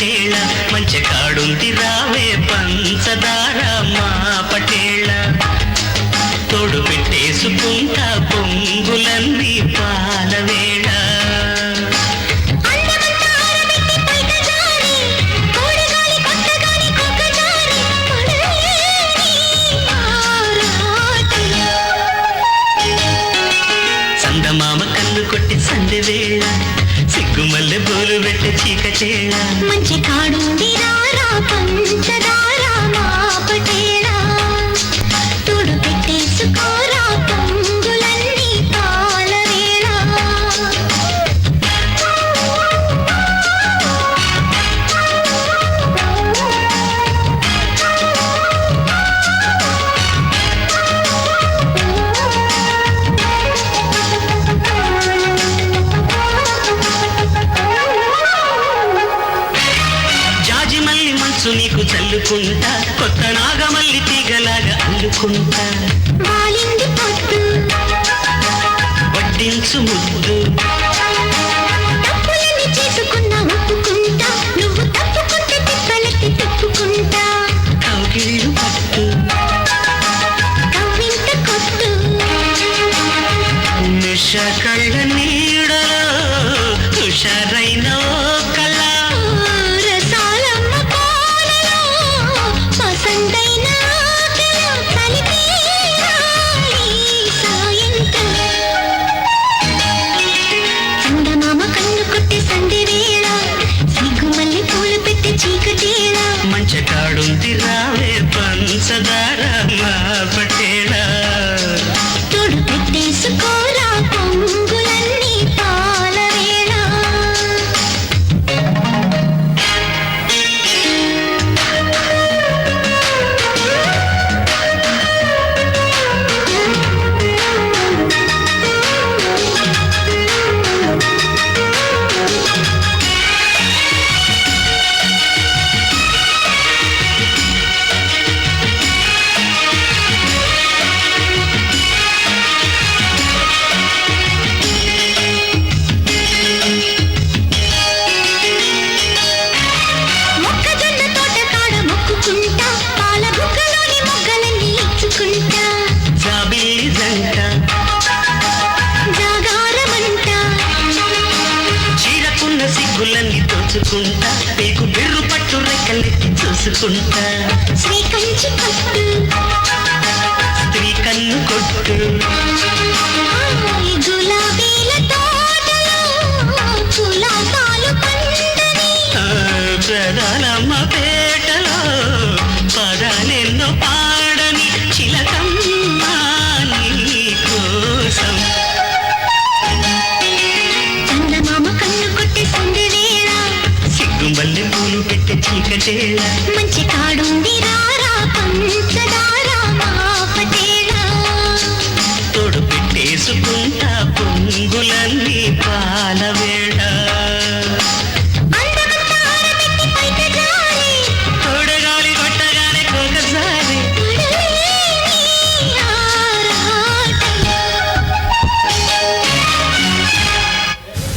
పటేళ మంచి కాడుంది రావే పంచదార మా పటేళ తోడు పెట్టేసుకుంటా పొంగులన్నీ పాలవేళ చందమామ కన్ను కొట్టి సందె వేళ సిగ్గుమల్లె పూలు పెట్టే చీకటేళ మంచి కాడుంది రారా పంచదార మా పటేళ తోడు పెట్టేసుకోరా పొంగులన్నీ పాలవేళ నీకు చల్లుకుంటా కొత్త నాగమల్లి తీగలాగా అల్లుకుంటా వాలింది పొట్టు వడ్డించు ముద్దు తప్పులని చేసుకున్నా ఒప్పుకుంటా నువ్వు తప్పుకుంటే తిప్పలకి తిప్పుకుంటా కౌగిళ్ళు పట్టు కవ్వింత కొట్టు నిష కళ్ళ నీడలో హుషారైన కళ మంచి కాడుంది రావే పంచదార మా పటేళ తోడు పెట్టేసుకోరా పొంగులన్నీ పాలవేళ సిగ్గులన్నీ దోచుకుంటా పేకు బిర్రు పట్టు రెక్కలెత్తి చూసుకుంటా శ్రీ కంచి పట్టు స్త్రీ కన్ను కొట్టు గులాబీల తోటలో కులాసాలు పండని ప్రధానమ్మ